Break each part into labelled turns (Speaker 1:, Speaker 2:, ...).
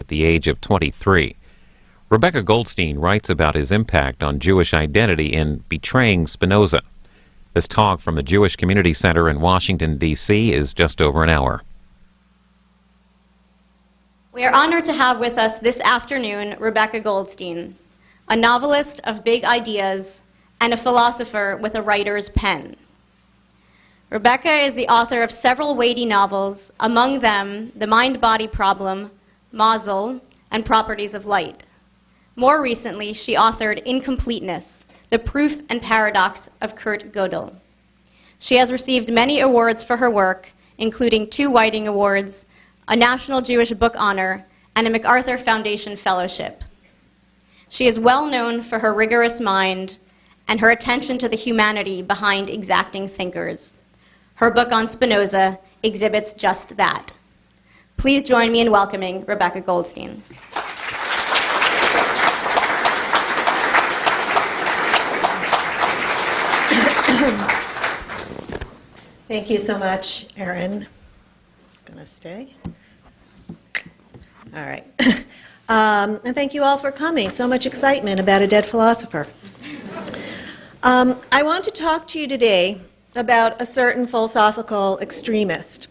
Speaker 1: at the age of 23. Rebecca Goldstein writes about his impact on Jewish identity in Betraying Spinoza. This talk from the Jewish Community Center in Washington, D.C. is just over an hour.
Speaker 2: We are honored to have with us this afternoon Rebecca Goldstein, a novelist of big ideas and a philosopher with a writer's pen. Rebecca is the author of several weighty novels, among them The Mind-Body Problem, Mazel, and Properties of Light. More recently, she authored Incompleteness, The Proof and Paradox of Kurt Gödel. She has received many awards for her work, including 2 Whiting Awards, a National Jewish Book Honor, and a MacArthur Foundation Fellowship. She is well known for her rigorous mind and her attention to the humanity behind exacting thinkers. Her book on Spinoza exhibits just that. Please join me in welcoming Rebecca Goldstein.
Speaker 3: Thank you so much, Erin. Just going to stay. All right. And thank you all for coming. So much excitement about a dead philosopher. I want to talk to you today about a certain philosophical extremist.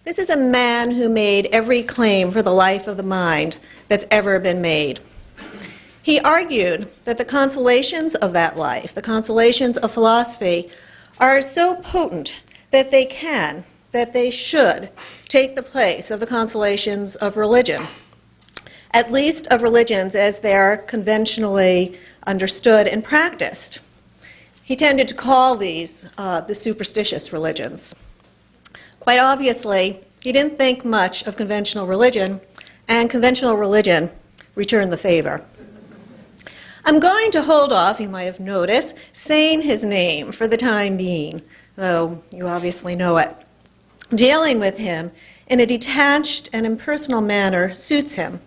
Speaker 3: This is a man who made every claim for the life of the mind that's ever been made. He argued that the consolations of that life, the consolations of philosophy, are so potent that they should take the place of the consolations of religion, at least of religions as they are conventionally understood and practiced. He tended to call these the superstitious religions. Quite obviously, he didn't think much of conventional religion, and conventional religion returned the favor. I'm going to hold off, you might have noticed, saying his name for the time being, though you obviously know it. Dealing with him in a detached and impersonal manner suits him.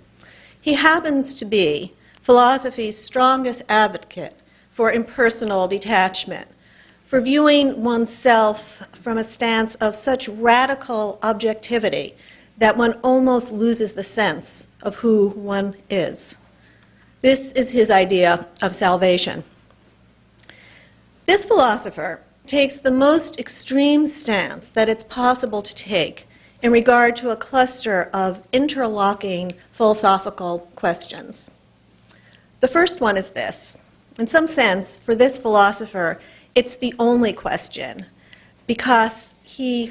Speaker 3: He happens to be philosophy's strongest advocate for impersonal detachment, for viewing oneself from a stance of such radical objectivity that one almost loses the sense of who one is. This is his idea of salvation. This philosopher takes the most extreme stance that it's possible to take in regard to a cluster of interlocking philosophical questions. The first one is this. In some sense, for this philosopher, it's the only question, because he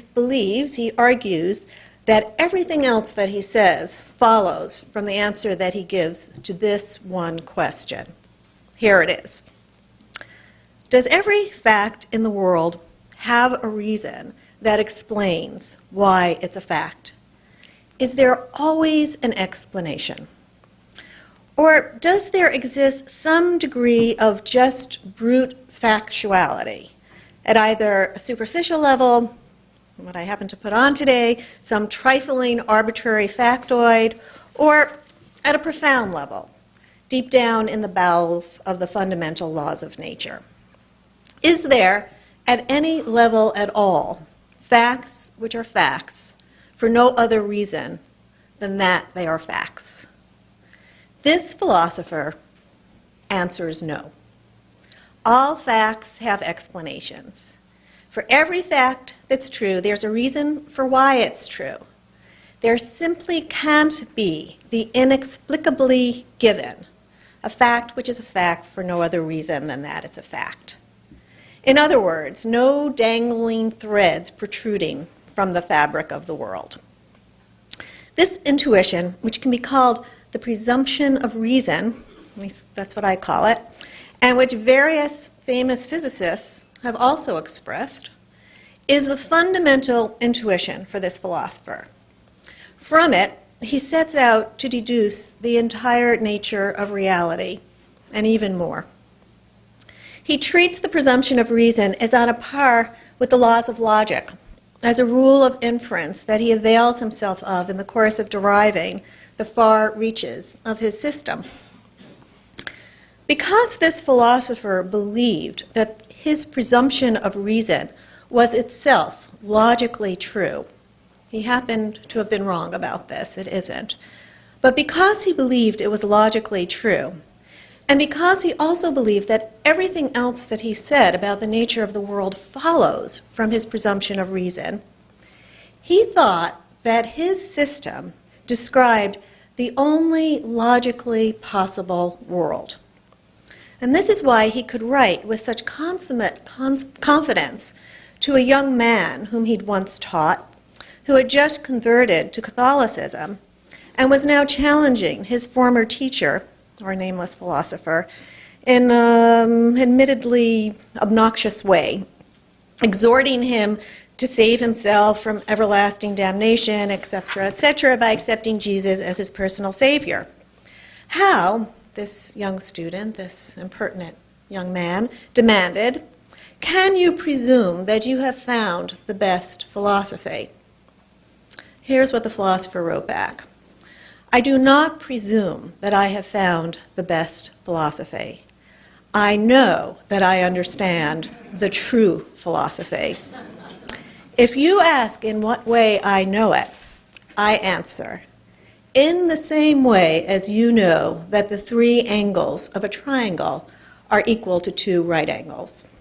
Speaker 3: argues, that everything else that he says follows from the answer that he gives to this one question. Here it is. Does every fact in the world have a reason that explains why it's a fact? Is there always an explanation? Or does there exist some degree of just brute factuality at either a superficial level, what I happen to put on today, some trifling arbitrary factoid, or at a profound level, deep down in the bowels of the fundamental laws of nature? Is there, at any level at all, facts which are facts for no other reason than that they are facts? This philosopher answers no. All facts have explanations. For every fact that's true, there's a reason for why it's true. There simply can't be the inexplicably given, a fact which is a fact for no other reason than that it's a fact. In other words, no dangling threads protruding from the fabric of the world. This intuition, which can be called the presumption of reason, at least that's what I call it, and which various famous physicists have also expressed, is the fundamental intuition for this philosopher. From it, he sets out to deduce the entire nature of reality, and even more. He treats the presumption of reason as on a par with the laws of logic, as a rule of inference that he avails himself of in the course of deriving the far reaches of his system. Because this philosopher believed that his presumption of reason was itself logically true, he happened to have been wrong about this, it isn't, But because he believed it was logically true, and because he also believed that everything else that he said about the nature of the world follows from his presumption of reason, he thought that his system described the only logically possible world. And this is why he could write with such consummate confidence to a young man whom he'd once taught, who had just converted to Catholicism, and was now challenging his former teacher, or nameless philosopher, in an admittedly obnoxious way, exhorting him to save himself from everlasting damnation, etc., by accepting Jesus as his personal savior. How, this young student, this impertinent young man, demanded, can you presume that you have found the best philosophy? Here's what the philosopher wrote back. I do not presume that I have found the best philosophy. I know that I understand the true philosophy. If you ask in what way I know it, I answer, in the same way as you know that the 3 angles of a triangle are equal to 2 right angles.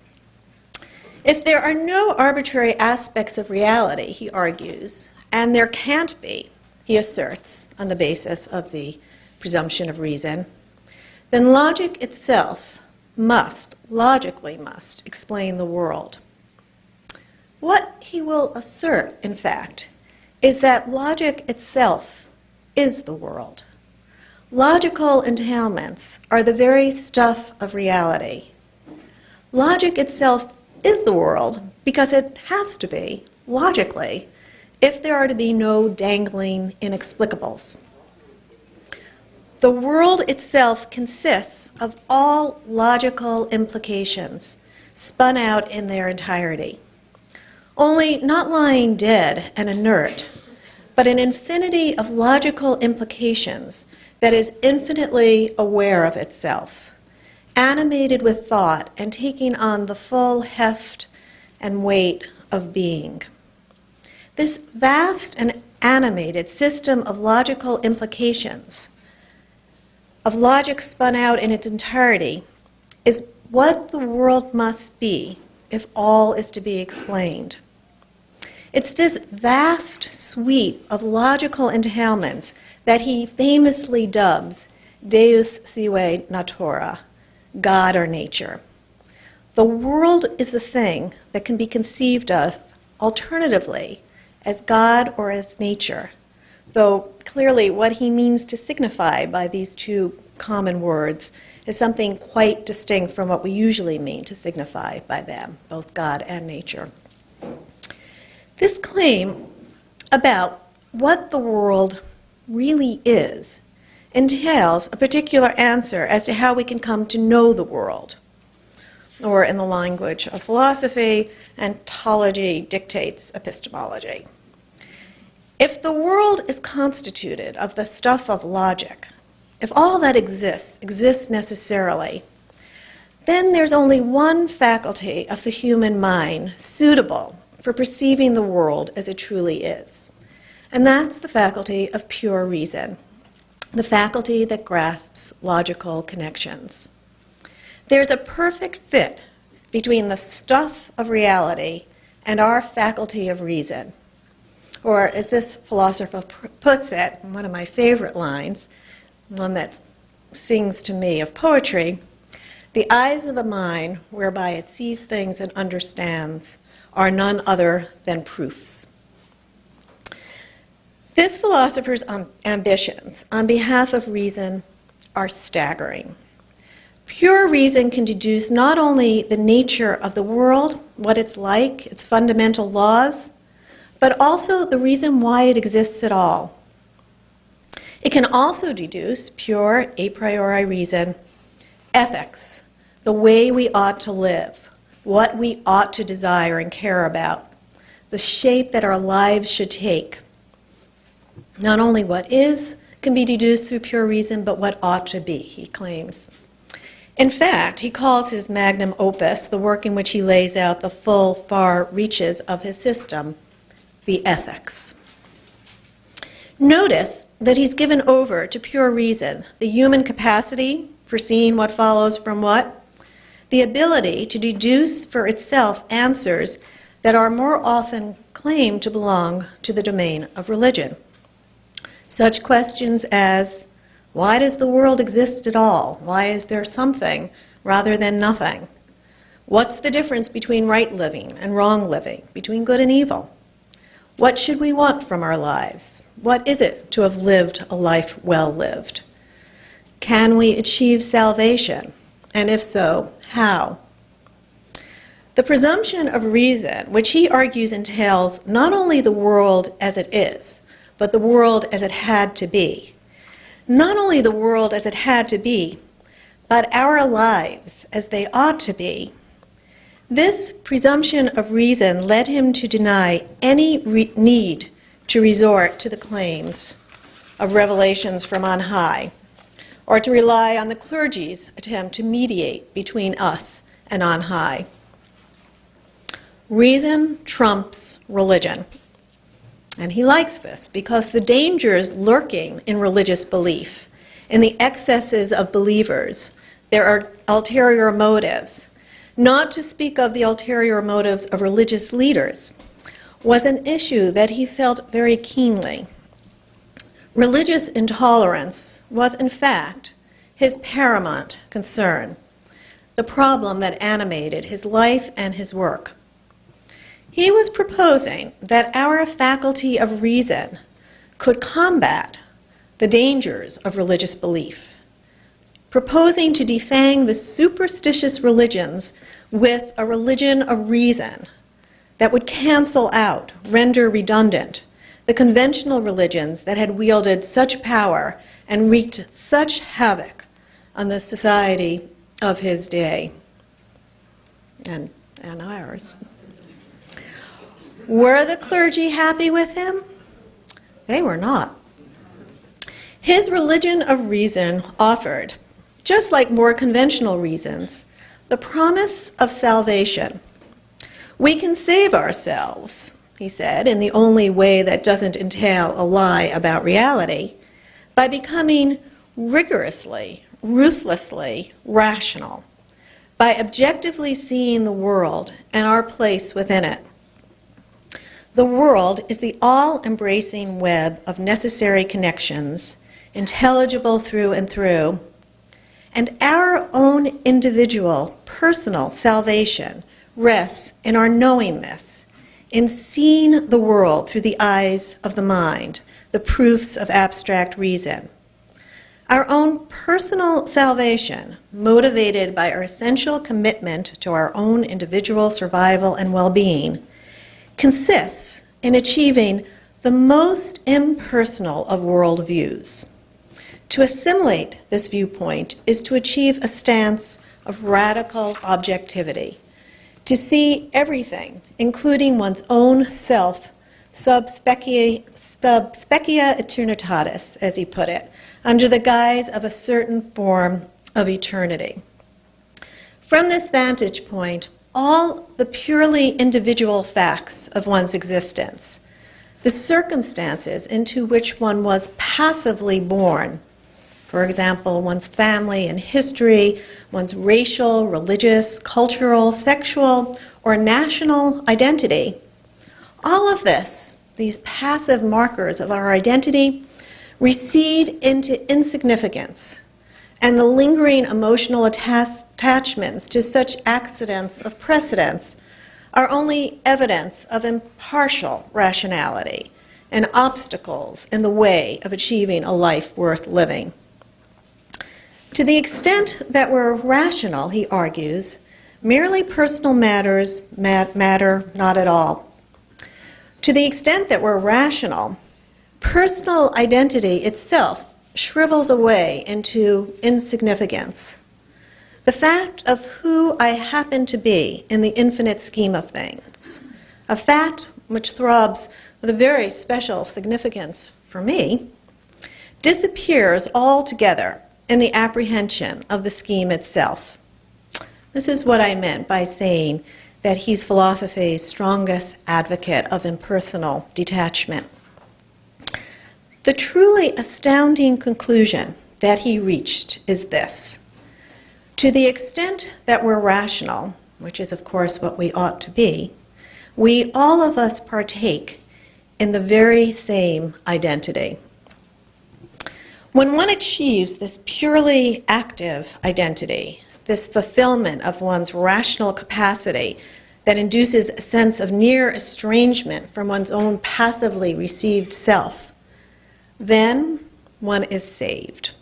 Speaker 3: If there are no arbitrary aspects of reality, he argues, and there can't be, he asserts, on the basis of the presumption of reason, then logic itself logically must explain the world. What he will assert, in fact, is that logic itself is the world. Logical entailments are the very stuff of reality. Logic itself is the world because it has to be, logically, if there are to be no dangling inexplicables. The world itself consists of all logical implications spun out in their entirety, only not lying dead and inert, but an infinity of logical implications that is infinitely aware of itself, animated with thought and taking on the full heft and weight of being. This vast and animated system of logical implications, of logic spun out in its entirety, is what the world must be if all is to be explained. It's this vast sweep of logical entailments that he famously dubs Deus sive natura, God or nature. The world is the thing that can be conceived of alternatively as God or as nature, though clearly what he means to signify by these 2 common words is something quite distinct from what we usually mean to signify by them, both God and nature. This claim about what the world really is entails a particular answer as to how we can come to know the world. Or in the language of philosophy, ontology dictates epistemology. If the world is constituted of the stuff of logic, if all that exists necessarily, then there's only one faculty of the human mind suitable for perceiving the world as it truly is. And that's the faculty of pure reason, the faculty that grasps logical connections. There's a perfect fit between the stuff of reality and our faculty of reason. Or as this philosopher puts it, one of my favorite lines, one that sings to me of poetry, the eyes of the mind whereby it sees things and understands are none other than proofs. This philosopher's ambitions on behalf of reason are staggering. Pure reason can deduce not only the nature of the world, what it's like, its fundamental laws, but also the reason why it exists at all. It can also deduce, pure a priori reason, ethics, the way we ought to live, what we ought to desire and care about, the shape that our lives should take. Not only what is can be deduced through pure reason, but what ought to be, he claims. In fact, he calls his magnum opus, the work in which he lays out the full, far reaches of his system, the ethics. Notice that he's given over to pure reason, the human capacity for seeing what follows from what, the ability to deduce for itself answers that are more often claimed to belong to the domain of religion. Such questions as, why does the world exist at all? Why is there something rather than nothing? What's the difference between right living and wrong living, between good and evil? What should we want from our lives? What is it to have lived a life well lived? Can we achieve salvation? And if so, how? The presumption of reason, which he argues entails not only the world as it is, but the world as it had to be. Not only the world as it had to be, but our lives as they ought to be. This presumption of reason led him to deny any need to resort to the claims of revelations from on high, or to rely on the clergy's attempt to mediate between us and on high. Reason trumps religion. And he likes this because the dangers lurking in religious belief, in the excesses of believers, there are ulterior motives, not to speak of the ulterior motives of religious leaders, was an issue that he felt very keenly. Religious intolerance was, in fact, his paramount concern, the problem that animated his life and his work. He was proposing that our faculty of reason could combat the dangers of religious belief, proposing to defang the superstitious religions with a religion of reason that would cancel out, render redundant, the conventional religions that had wielded such power and wreaked such havoc on the society of his day and ours. Were the clergy happy with him? They were not. His religion of reason offered, just like more conventional reasons, the promise of salvation. We can save ourselves, he said, in the only way that doesn't entail a lie about reality, by becoming rigorously, ruthlessly rational, by objectively seeing the world and our place within it. The world is the all-embracing web of necessary connections, intelligible through and through, and our own individual, personal salvation rests in our knowing this, in seeing the world through the eyes of the mind, the proofs of abstract reason. Our own personal salvation, motivated by our essential commitment to our own individual survival and well-being, consists in achieving the most impersonal of worldviews. To assimilate this viewpoint is to achieve a stance of radical objectivity, to see everything, including one's own self, sub specia eternitatis, as he put it, under the guise of a certain form of eternity. From this vantage point, all the purely individual facts of one's existence, the circumstances into which one was passively born, for example, one's family and history, one's racial, religious, cultural, sexual, or national identity, all of this, these passive markers of our identity, recede into insignificance, and the lingering emotional attachments to such accidents of precedence are only evidence of impartial rationality and obstacles in the way of achieving a life worth living. To the extent that we're rational, he argues, merely personal matters matter not at all. To the extent that we're rational, personal identity itself shrivels away into insignificance. The fact of who I happen to be in the infinite scheme of things, a fact which throbs with a very special significance for me, disappears altogether in the apprehension of the scheme itself. This is what I meant by saying that he's philosophy's strongest advocate of impersonal detachment. The truly astounding conclusion that he reached is this: to the extent that we're rational, which is of course what we ought to be, we all of us partake in the very same identity. When one achieves this purely active identity, this fulfillment of one's rational capacity that induces a sense of near estrangement from one's own passively received self, then one is saved.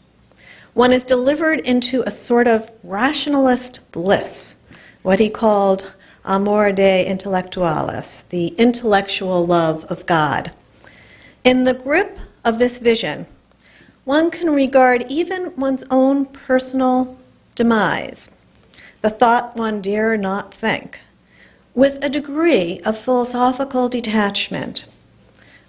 Speaker 3: One is delivered into a sort of rationalist bliss, what he called amor de intellectualis, the intellectual love of God. In the grip of this vision, one can regard even one's own personal demise, the thought one dare not think, with a degree of philosophical detachment.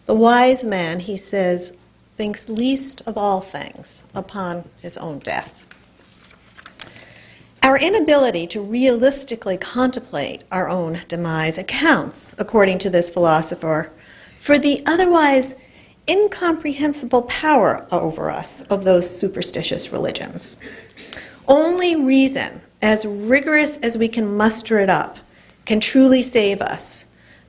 Speaker 3: The wise man, he says, thinks least of all things upon his own death. Our inability to realistically contemplate our own demise accounts, according to this philosopher, for the otherwise incomprehensible power over us of those superstitious religions. Only reason, as rigorous as we can muster it up, can truly save us,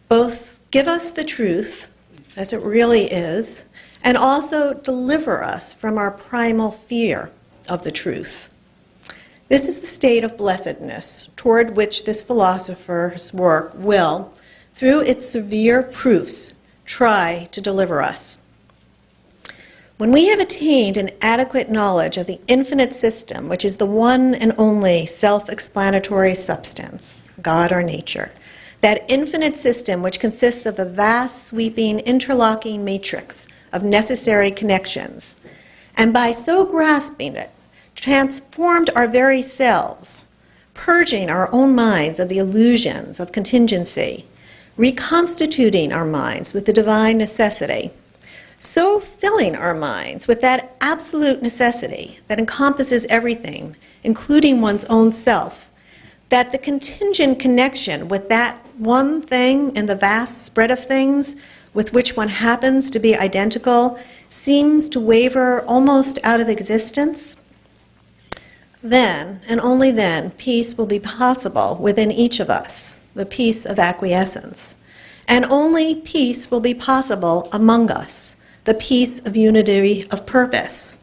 Speaker 3: both give us the truth, as it really is, and also deliver us from our primal fear of the truth. This is the state of blessedness toward which this philosopher's work will, through its severe proofs, try to deliver us. When we have attained an adequate knowledge of the infinite system, which is the one and only self-explanatory substance, God or nature, that infinite system which consists of the vast, sweeping, interlocking matrix of necessary connections, and by so grasping it, transformed our very selves, purging our own minds of the illusions of contingency, reconstituting our minds with the divine necessity, so filling our minds with that absolute necessity that encompasses everything, including one's own self, that the contingent connection with that one thing in the vast spread of things with which one happens to be identical seems to waver almost out of existence, then, and only then, peace will be possible within each of us, the peace of acquiescence. And only peace will be possible among us, the peace of unity of purpose.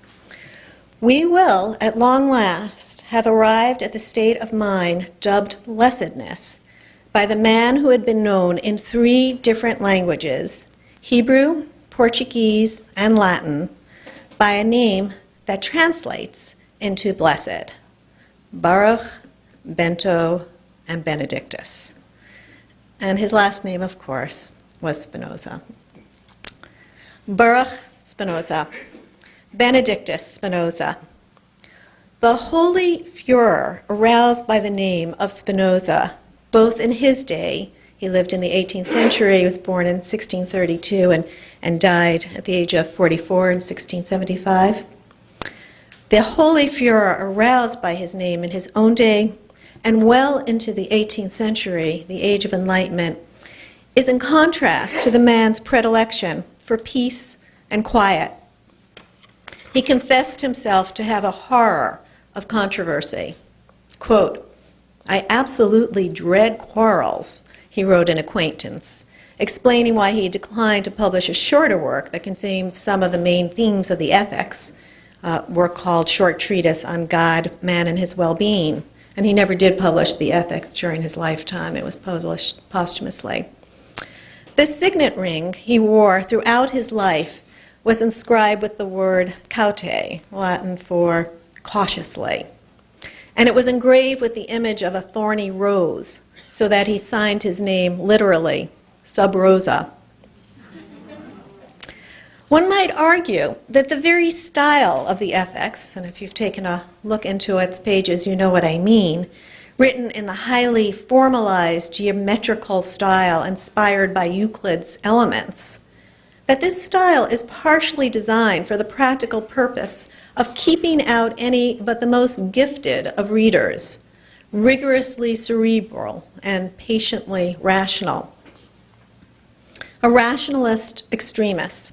Speaker 3: We will, at long last, have arrived at the state of mind dubbed blessedness by the man who had been known in 3 different languages, Hebrew, Portuguese, and Latin, by a name that translates into blessed: Baruch, Bento, and Benedictus. And his last name, of course, was Spinoza. Baruch Spinoza, Benedictus Spinoza. The holy furor aroused by the name of Spinoza, both in his day, he lived in the 18th century, he was born in 1632 and died at the age of 44 in 1675. The holy furor aroused by his name in his own day and well into the 18th century, the age of enlightenment, is in contrast to the man's predilection for peace and quiet. He confessed himself to have a horror of controversy. Quote, "I absolutely dread quarrels," he wrote in Acquaintance, explaining why he declined to publish a shorter work that contains some of the main themes of the ethics, work called Short Treatise on God, Man, and His Well-Being. And he never did publish the ethics during his lifetime. It was published posthumously. The signet ring he wore throughout his life was inscribed with the word caute, Latin for cautiously. And it was engraved with the image of a thorny rose, so that he signed his name literally, Sub Rosa. One might argue that the very style of the ethics, and if you've taken a look into its pages, you know what I mean, written in the highly formalized geometrical style inspired by Euclid's Elements, that this style is partially designed for the practical purpose of keeping out any but the most gifted of readers, rigorously cerebral and patiently rational. A rationalist extremist.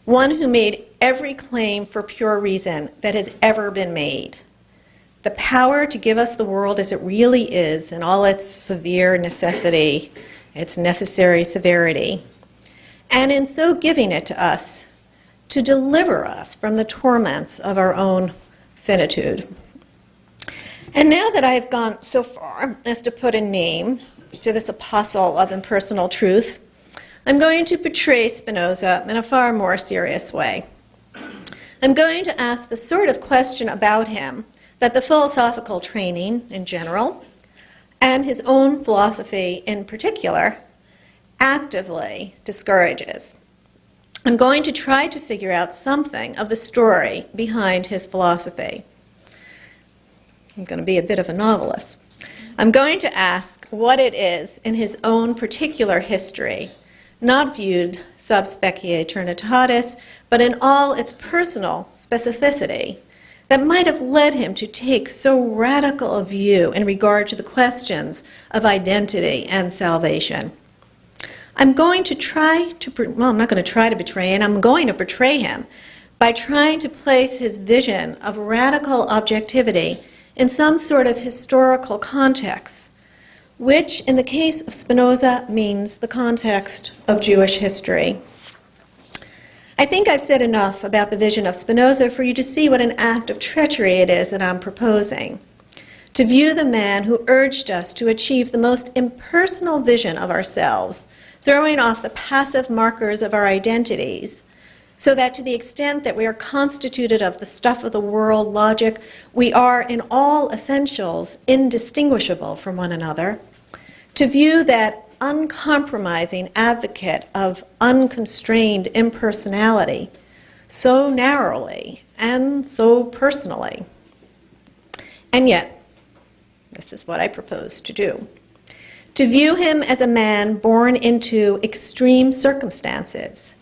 Speaker 3: one who made every claim for pure reason that has ever been made, the power to give us the world as it really is in all its severe necessity, its necessary severity, and in so giving it to us, to deliver us from the torments of our own finitude. And now that I have gone so far as to put a name to this apostle of impersonal truth, I'm going to portray Spinoza in a far more serious way. I'm going to ask the sort of question about him that the philosophical training in general, and his own philosophy in particular, actively discourages. I'm going to try to figure out something of the story behind his philosophy. I'm going to be a bit of a novelist. I'm going to ask what it is in his own particular history, not viewed sub specie eternitatis, but in all its personal specificity, that might have led him to take so radical a view in regard to the questions of identity and salvation. I'm going to try to, well, I'm not going to try to betray him, I'm going to portray him by trying to place his vision of radical objectivity in some sort of historical context, which in the case of Spinoza means the context of Jewish history. I think I've said enough about the vision of Spinoza for you to see what an act of treachery it is that I'm proposing. To view the man who urged us to achieve the most impersonal vision of ourselves, throwing off the passive markers of our identities, so that to the extent that we are constituted of the stuff of the world logic, we are in all essentials indistinguishable from one another. To view that uncompromising advocate of unconstrained impersonality so narrowly and so personally. And yet, this is what I propose to do. To view him as a man born into extreme circumstances,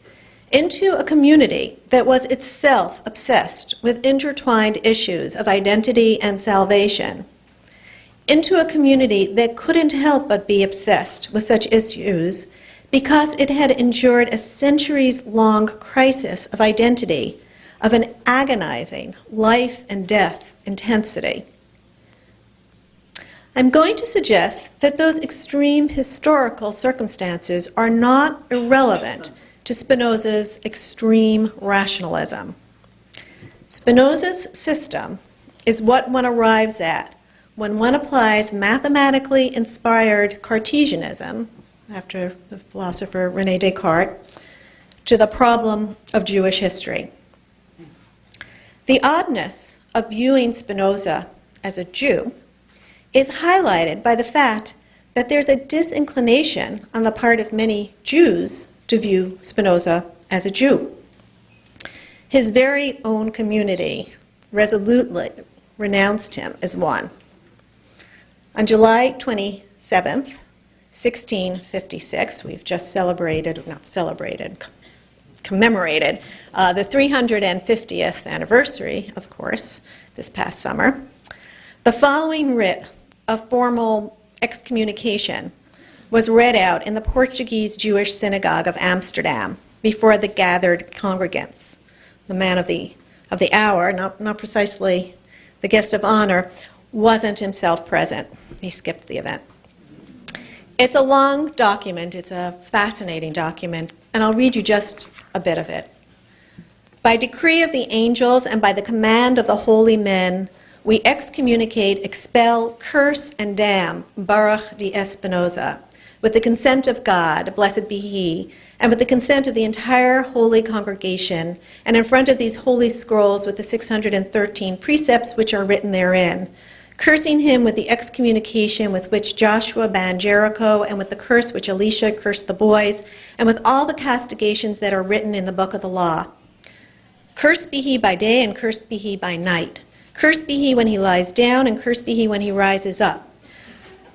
Speaker 3: into a community that was itself obsessed with intertwined issues of identity and salvation, into a community that couldn't help but be obsessed with such issues because it had endured a centuries-long crisis of identity, of an agonizing life and death intensity. I'm going to suggest that those extreme historical circumstances are not irrelevant to Spinoza's extreme rationalism. Spinoza's system is what one arrives at when one applies mathematically inspired Cartesianism, after the philosopher René Descartes, to the problem of Jewish history. The oddness of viewing Spinoza as a Jew is highlighted by the fact that there's a disinclination on the part of many Jews to view Spinoza as a Jew. His very own community resolutely renounced him as one. On July 27th, 1656, we've just commemorated the 350th anniversary, of course, this past summer. The following writ of formal excommunication was read out in the Portuguese Jewish synagogue of Amsterdam before the gathered congregants. The man of the hour, not precisely the guest of honor, wasn't himself present. He skipped the event. It's a long document. It's a fascinating document, and I'll read you just a bit of it. By decree of the angels and by the command of the holy men, we excommunicate, expel, curse, and damn Baruch de Spinoza, with the consent of God, blessed be he, and with the consent of the entire holy congregation, and in front of these holy scrolls with the 613 precepts which are written therein, cursing him with the excommunication with which Joshua banned Jericho, and with the curse which Elisha cursed the boys, and with all the castigations that are written in the book of the law. Cursed be he by day, and cursed be he by night. Cursed be he when he lies down, and cursed be he when he rises up.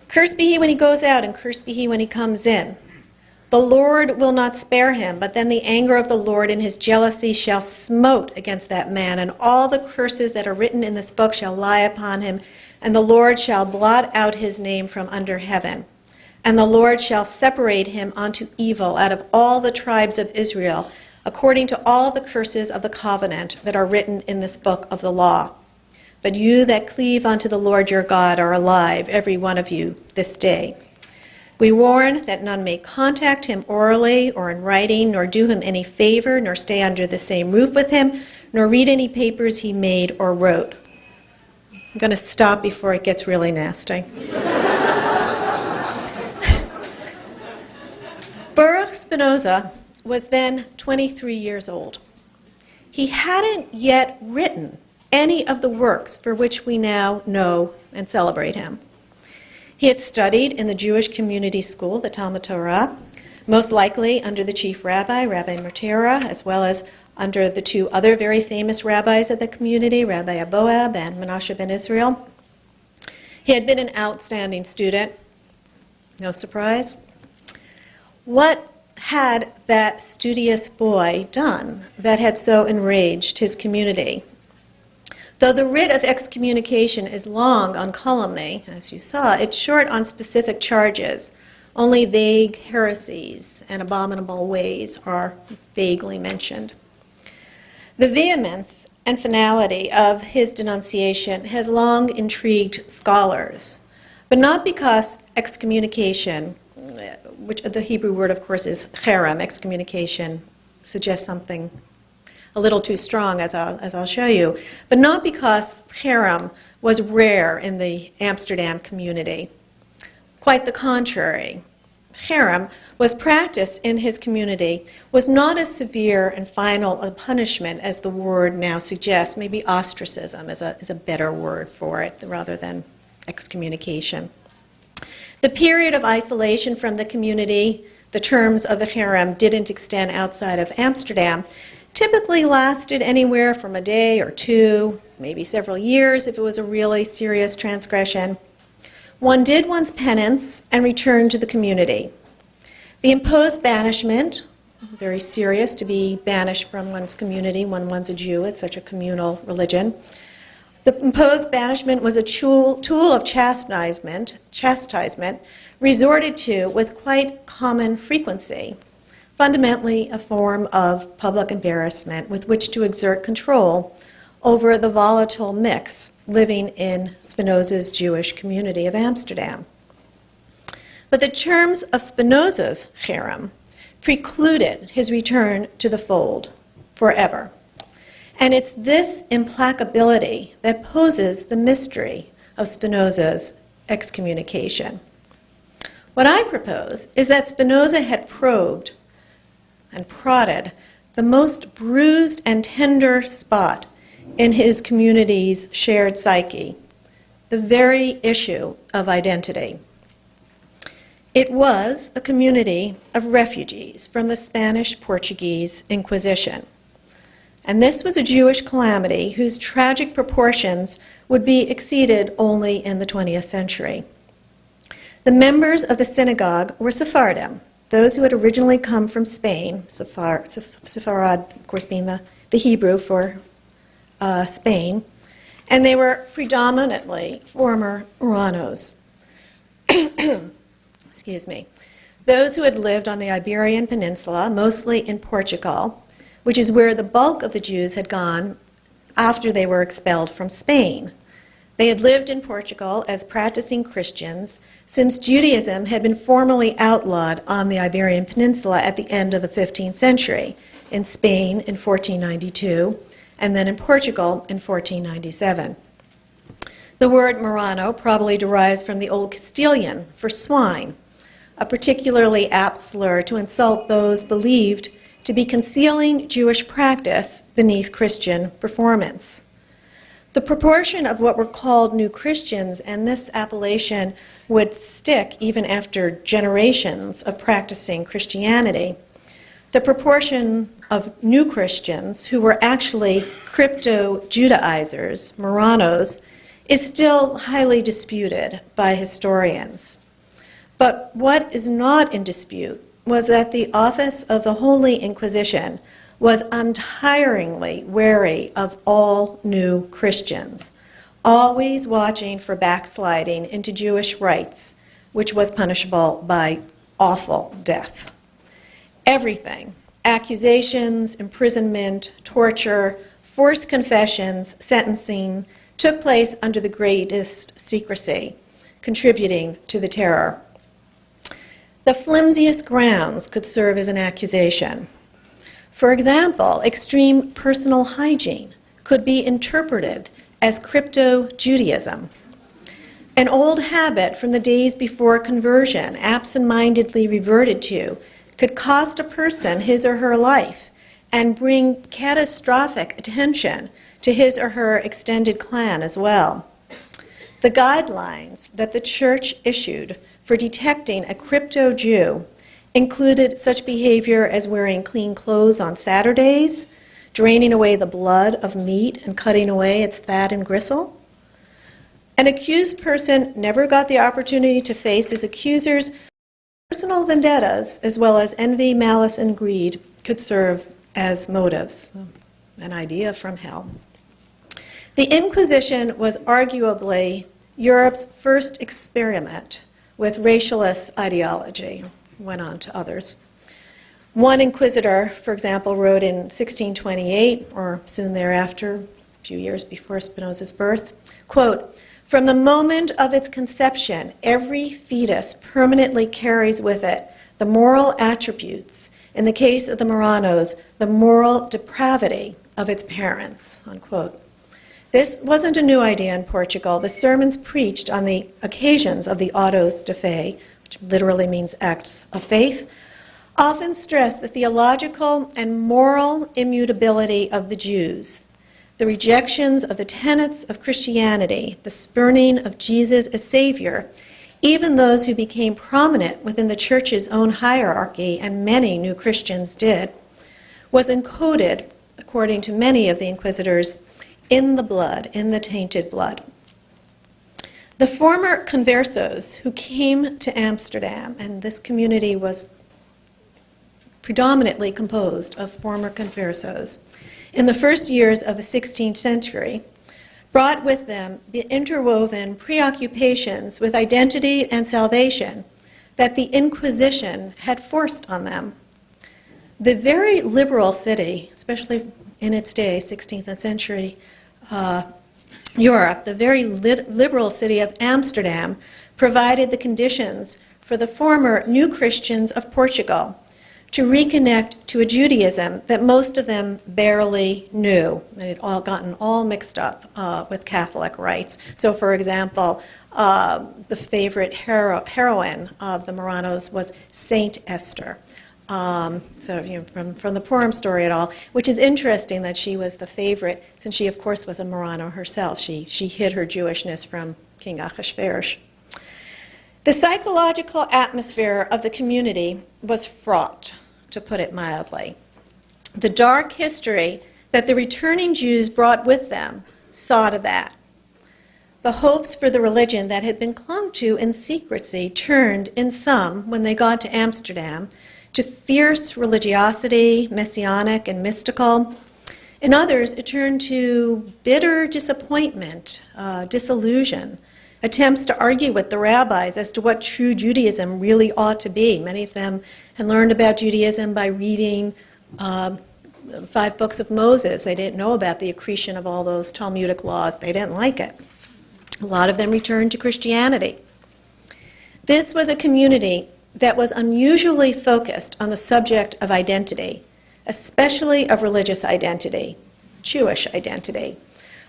Speaker 3: Cursed be he when he goes out, and cursed be he when he comes in. The Lord will not spare him, but then the anger of the Lord in his jealousy shall smote against that man, and all the curses that are written in this book shall lie upon him, and the Lord shall blot out his name from under heaven. And the Lord shall separate him unto evil out of all the tribes of Israel, according to all the curses of the covenant that are written in this book of the law. But you that cleave unto the Lord your God are alive, every one of you, this day. We warn that none may contact him orally or in writing, nor do him any favor, nor stay under the same roof with him, nor read any papers he made or wrote. I'm going to stop before it gets really nasty. Baruch Spinoza was then 23 years old. He hadn't yet written any of the works for which we now know and celebrate him. He had studied in the Jewish community school, the Talmud Torah, most likely under the chief rabbi, Rabbi Mertera, as well as under the two other very famous rabbis of the community, Rabbi Aboab and Menashe ben Israel. He had been an outstanding student. No surprise. What had that studious boy done that had so enraged his community? Though the writ of excommunication is long on calumny, as you saw, it's short on specific charges. Only vague heresies and abominable ways are vaguely mentioned. The vehemence and finality of his denunciation has long intrigued scholars, but not because excommunication, which the Hebrew word, of course, is cherem, excommunication, suggests something a little too strong, as I'll show you, but not because cherem was rare in the Amsterdam community. Quite the contrary. Cherem was practiced in his community, was not as severe and final a punishment as the word now suggests. Maybe ostracism is a better word for it rather than excommunication. The period of isolation from the community, the terms of the cherem didn't extend outside of Amsterdam, typically lasted anywhere from a day or two, maybe several years if it was a really serious transgression. One did one's penance and returned to the community. The imposed banishment, very serious to be banished from one's community when one's a Jew, it's such a communal religion. The imposed banishment was a tool of chastisement resorted to with quite common frequency, fundamentally a form of public embarrassment with which to exert control over the volatile mix living in Spinoza's Jewish community of Amsterdam. But the terms of Spinoza's cherem precluded his return to the fold forever. And it's this implacability that poses the mystery of Spinoza's excommunication. What I propose is that Spinoza had probed and prodded the most bruised and tender spot in his community's shared psyche, the very issue of identity. It was a community of refugees from the Spanish-Portuguese Inquisition. And this was a Jewish calamity whose tragic proportions would be exceeded only in the 20th century. The members of the synagogue were Sephardim, those who had originally come from Spain, Sepharad, of course, being the Hebrew for Spain, and they were predominantly former Marranos. Excuse me. Those who had lived on the Iberian Peninsula, mostly in Portugal, which is where the bulk of the Jews had gone after they were expelled from Spain. They had lived in Portugal as practicing Christians since Judaism had been formally outlawed on the Iberian Peninsula at the end of the 15th century, in Spain in 1492, and then in Portugal in 1497. The word Marrano probably derives from the Old Castilian for swine, a particularly apt slur to insult those believed to be concealing Jewish practice beneath Christian performance. The proportion of what were called New Christians, and this appellation would stick even after generations of practicing Christianity, the proportion of New Christians who were actually crypto-Judaizers, Marranos, is still highly disputed by historians. But what is not in dispute was that the office of the Holy Inquisition was untiringly wary of all new Christians, always watching for backsliding into Jewish rites, which was punishable by awful death. Everything Accusations, imprisonment, torture, forced confessions, sentencing took place under the greatest secrecy, contributing to the terror. The flimsiest grounds could serve as an accusation. For example, extreme personal hygiene could be interpreted as crypto-Judaism. An old habit from the days before conversion, absent-mindedly reverted to, could cost a person his or her life and bring catastrophic attention to his or her extended clan as well. The guidelines that the Church issued for detecting a crypto-Jew included such behavior as wearing clean clothes on Saturdays, draining away the blood of meat and cutting away its fat and gristle. An accused person never got the opportunity to face his accusers. Personal vendettas, as well as envy, malice, and greed, could serve as motives, an idea from hell. The Inquisition was arguably Europe's first experiment with racialist ideology. Went on to others. One inquisitor, for example, wrote in 1628, or soon thereafter, a few years before Spinoza's birth, quote, "From the moment of its conception, every fetus permanently carries with it the moral attributes, in the case of the Marranos, the moral depravity of its parents," unquote. This wasn't a new idea in Portugal. The sermons preached on the occasions of the autos de fe, which literally means acts of faith, often stressed the theological and moral immutability of the Jews, the rejections of the tenets of Christianity, the spurning of Jesus as Savior, even those who became prominent within the Church's own hierarchy, and many new Christians did, was encoded, according to many of the inquisitors, in the blood, in the tainted blood. The former conversos who came to Amsterdam, and this community was predominantly composed of former conversos, in the first years of the 16th century, brought with them the interwoven preoccupations with identity and salvation that the Inquisition had forced on them. The very liberal city, especially in its day, 16th century Europe, the very liberal city of Amsterdam provided the conditions for the former new Christians of Portugal to reconnect to a Judaism that most of them barely knew. They had all gotten all mixed up with Catholic rites. So, for example, the favorite heroine of the Marranos was Saint Esther. From the Purim story at all, which is interesting that she was the favorite, since she, of course, was a Marrano herself. She hid her Jewishness from King Ahasuerus. The psychological atmosphere of the community was fraught, to put it mildly. The dark history that the returning Jews brought with them saw to that. The hopes for the religion that had been clung to in secrecy turned, in some, when they got to Amsterdam, to fierce religiosity, messianic and mystical. In others, it turned to bitter disappointment, disillusion, attempts to argue with the rabbis as to what true Judaism really ought to be. Many of them had learned about Judaism by reading 5 books of Moses. They didn't know about the accretion of all those Talmudic laws. They didn't like it. A lot of them returned to Christianity. This was a community that was unusually focused on the subject of identity, especially of religious identity, Jewish identity,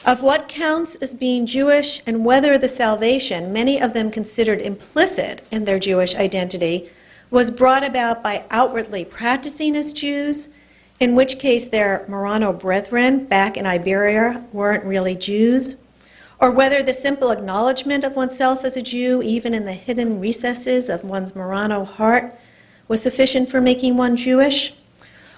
Speaker 3: of what counts as being Jewish and whether the salvation many of them considered implicit in their Jewish identity was brought about by outwardly practicing as Jews, in which case their Marrano brethren back in Iberia weren't really Jews, or whether the simple acknowledgement of oneself as a Jew, even in the hidden recesses of one's Marrano heart, was sufficient for making one Jewish,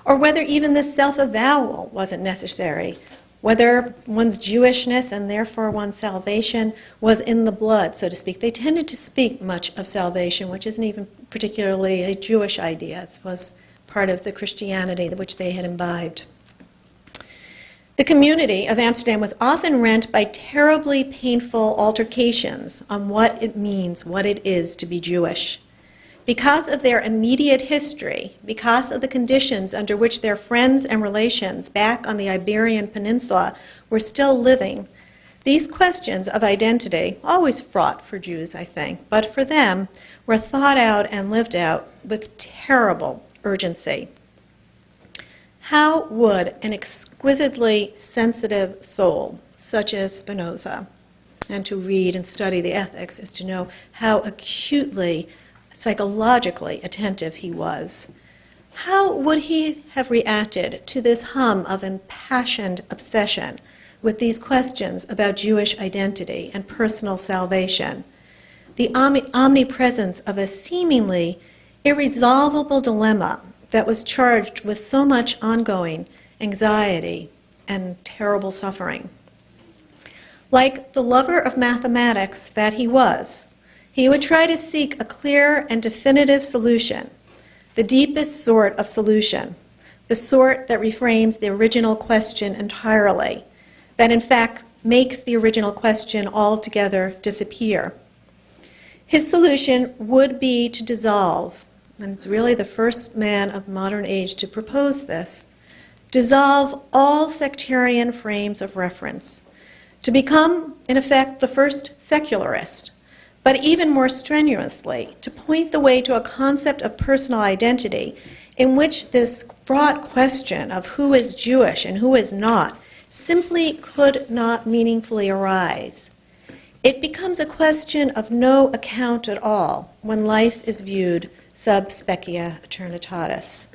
Speaker 3: or whether even the self-avowal wasn't necessary, whether one's Jewishness and therefore one's salvation was in the blood, so to speak. They tended to speak much of salvation, which isn't even particularly a Jewish idea. It was part of the Christianity which they had imbibed. The community of Amsterdam was often rent by terribly painful altercations on what it means, what it is to be Jewish. because of their immediate history, because of the conditions under which their friends and relations back on the Iberian Peninsula were still living, these questions of identity, always fraught for Jews, I think, but for them, were thought out and lived out with terrible urgency. How would an exquisitely sensitive soul, such as Spinoza, and to read and study the ethics is to know how acutely, psychologically attentive he was, how would he have reacted to this hum of impassioned obsession with these questions about Jewish identity and personal salvation, the omnipresence of a seemingly irresolvable dilemma that was charged with so much ongoing anxiety and terrible suffering? Like the lover of mathematics that he was, he would try to seek a clear and definitive solution, the deepest sort of solution, the sort that reframes the original question entirely, that in fact makes the original question altogether disappear. His solution would be to dissolve, and it's really the first man of modern age to propose this, dissolve all sectarian frames of reference, to become, in effect, the first secularist, but even more strenuously, to point the way to a concept of personal identity in which this fraught question of who is Jewish and who is not simply could not meaningfully arise. It becomes a question of no account at all when life is viewed sub specia aeternitatis.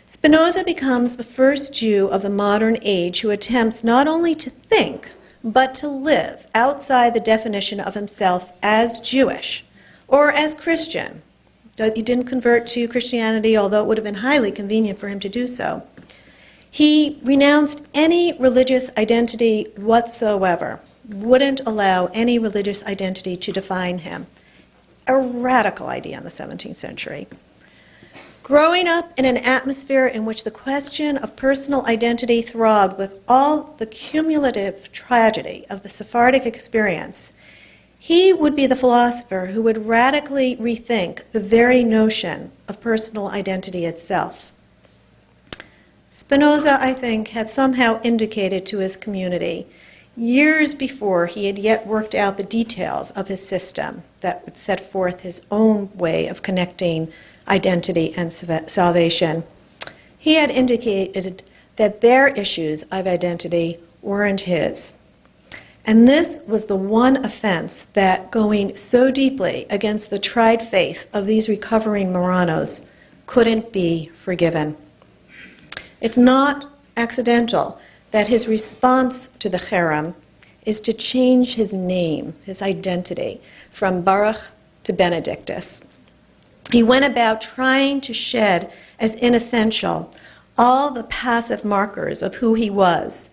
Speaker 3: Spinoza becomes the first Jew of the modern age who attempts not only to think, but to live outside the definition of himself as Jewish or as Christian. He didn't convert to Christianity, although it would have been highly convenient for him to do so. He renounced any religious identity whatsoever, wouldn't allow any religious identity to define him. A radical idea in the 17th century. Growing up in an atmosphere in which the question of personal identity throbbed with all the cumulative tragedy of the Sephardic experience, he would be the philosopher who would radically rethink the very notion of personal identity itself. Spinoza, I think, had somehow indicated to his community, years before he had yet worked out the details of his system that would set forth his own way of connecting identity and salvation, he had indicated that their issues of identity weren't his. And this was the one offense that, going so deeply against the tried faith of these recovering Marranos, couldn't be forgiven. It's not accidental that his response to the cherem is to change his name, his identity, from Baruch to Benedictus. He went about trying to shed as inessential all the passive markers of who he was.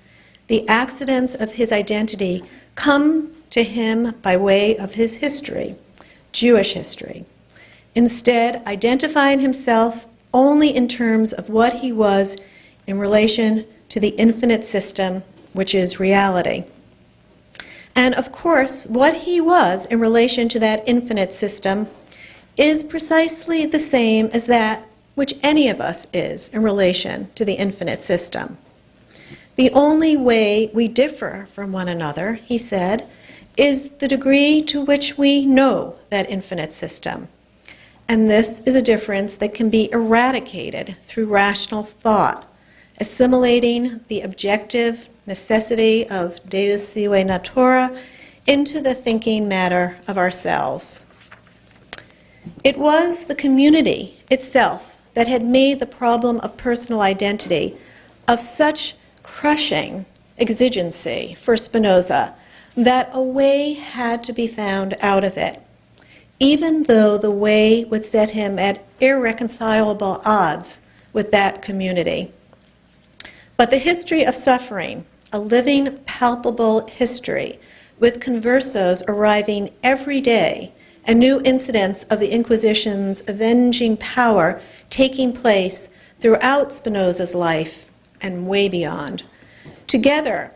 Speaker 3: The accidents of his identity come to him by way of his history, Jewish history. Instead, identifying himself only in terms of what he was in relation to the infinite system, which is reality. And of course, what he was in relation to that infinite system is precisely the same as that which any of us is in relation to the infinite system. The only way we differ from one another, he said, is the degree to which we know that infinite system. And this is a difference that can be eradicated through rational thought, assimilating the objective necessity of Deus sive natura into the thinking matter of ourselves. It was the community itself that had made the problem of personal identity of such crushing exigency for Spinoza that a way had to be found out of it, even though the way would set him at irreconcilable odds with that community. But the history of suffering, a living, palpable history, with conversos arriving every day and new incidents of the Inquisition's avenging power taking place throughout Spinoza's life and way beyond, together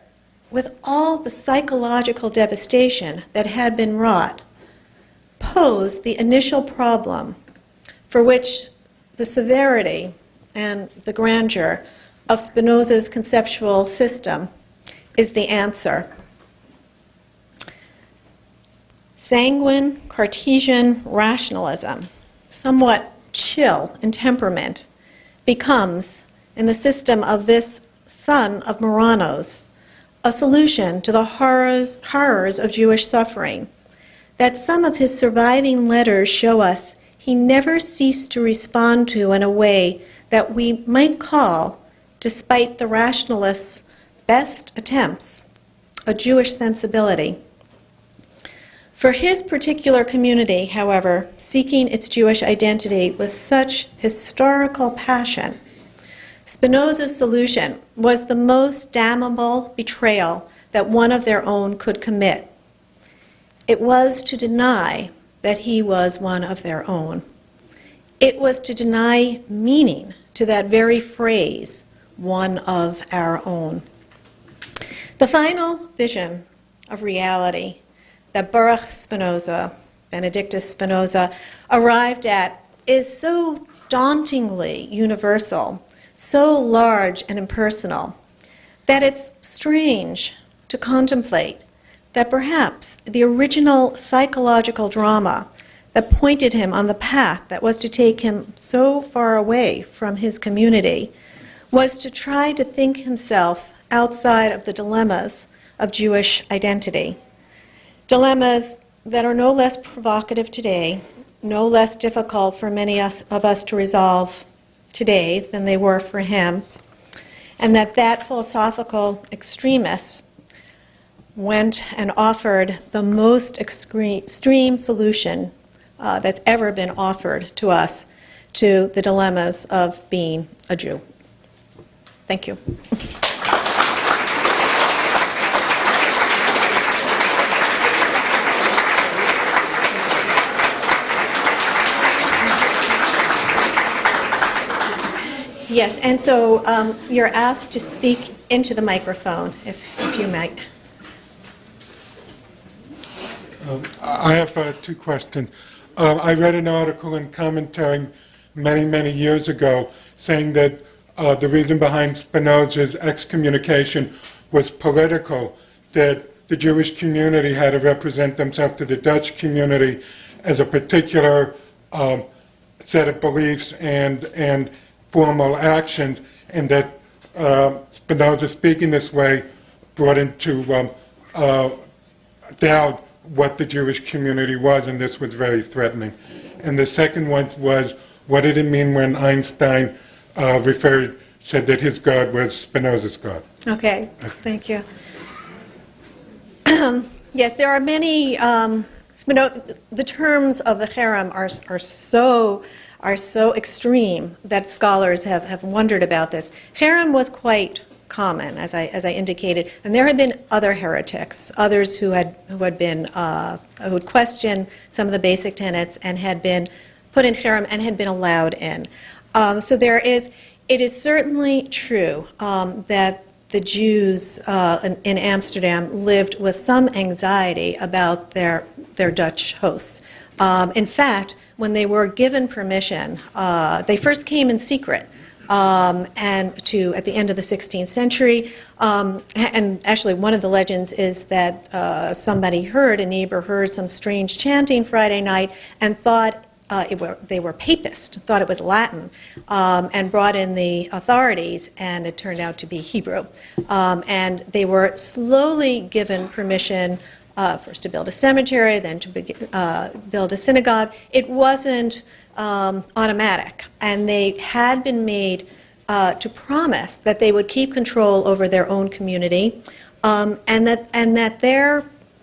Speaker 3: with all the psychological devastation that had been wrought, posed the initial problem for which the severity and the grandeur of Spinoza's conceptual system is the answer. Sanguine Cartesian rationalism, somewhat chill in temperament, becomes, in the system of this son of Morano's, a solution to the horrors of Jewish suffering that some of his surviving letters show us he never ceased to respond to in a way that we might call, despite the rationalist's best attempts, a Jewish sensibility. For his particular community, however, seeking its Jewish identity with such historical passion, Spinoza's solution was the most damnable betrayal that one of their own could commit. It was to deny that he was one of their own. It was to deny meaning to that very phrase, one of our own. The final vision of reality that Baruch Spinoza, Benedictus Spinoza, arrived at is so dauntingly universal, so large and impersonal, that it's strange to contemplate that perhaps the original psychological drama that pointed him on the path that was to take him so far away from his community was to try to think himself outside of the dilemmas of Jewish identity. Dilemmas that are no less provocative today, no less difficult for many of us to resolve today than they were for him, and that philosophical extremist went and offered the most extreme solution that's ever been offered to us to the dilemmas of being a Jew. Thank you. Yes, and so you're asked to speak into the microphone, if you might.
Speaker 4: I have two questions. I read an article in Commentary many, many years ago saying that the reason behind Spinoza's excommunication was political, that the Jewish community had to represent themselves to the Dutch community as a particular set of beliefs and formal actions, and that Spinoza speaking this way brought into doubt what the Jewish community was, and this was very threatening. And the second one was, what did it mean when Einstein said that his God was Spinoza's God?
Speaker 3: Okay, thank you. Yes, there are many, the terms of the cherem are so extreme that scholars have wondered about this. Cherem was quite common, as I indicated, and there had been other heretics, others who had questioned some of the basic tenets and had been put in cherem and had been allowed in. So it is certainly true that the Jews in Amsterdam lived with some anxiety about their Dutch hosts. In fact, when they were given permission, they first came in secret. And at the end of the 16th century, and actually one of the legends is that a neighbor heard some strange chanting Friday night and thought they were papist, thought it was Latin, and brought in the authorities, and it turned out to be Hebrew. And they were slowly given permission first to build a cemetery, then to build a synagogue. It wasn't automatic, and they had been made to promise that they would keep control over their own community, and that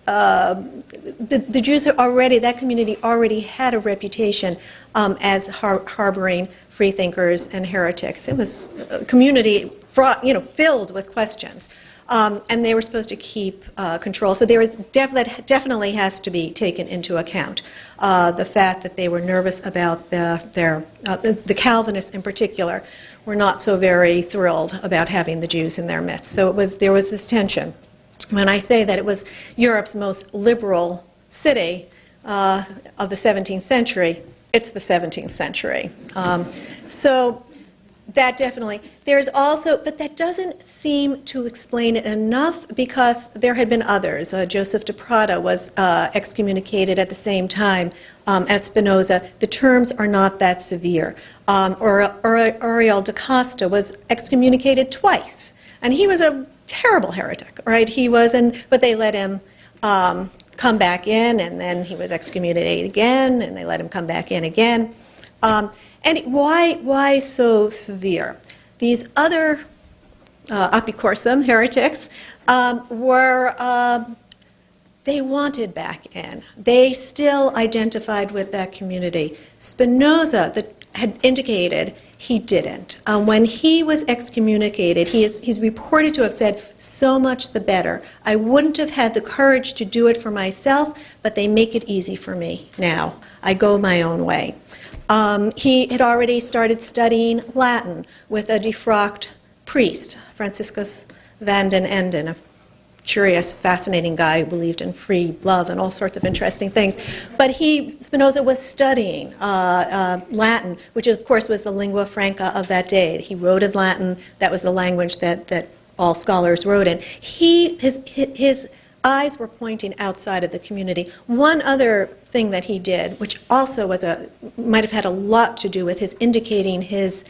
Speaker 3: the Jews that community already had a reputation as harboring freethinkers and heretics. It was a community filled with questions. And they were supposed to keep control. So there is definitely has to be taken into account the fact that they were nervous about the Calvinists in particular were not so very thrilled about having the Jews in their midst. So there was this tension. When I say that it was Europe's most liberal city of the 17th century, it's the 17th century. So that definitely, there's also, but that doesn't seem to explain it enough because there had been others. Joseph de Prada was excommunicated at the same time as Spinoza. The terms are not that severe. Uriel de Costa was excommunicated twice, and he was a terrible heretic, right? He was, but they let him come back in, and then he was excommunicated again, and they let him come back in again. And why so severe? These other apicorsum heretics they wanted back in. They still identified with that community. Spinoza had indicated he didn't. When he was excommunicated, he's reported to have said, "So much the better. I wouldn't have had the courage to do it for myself, but they make it easy for me now. I go my own way." He had already started studying Latin with a defrocked priest, Franciscus van den Enden, a curious, fascinating guy who believed in free love and all sorts of interesting things. But Spinoza was studying Latin, which of course was the lingua franca of that day. He wrote in Latin. That was the language that all scholars wrote in. His eyes were pointing outside of the community. One other thing that he did, which also might have had a lot to do with his indicating his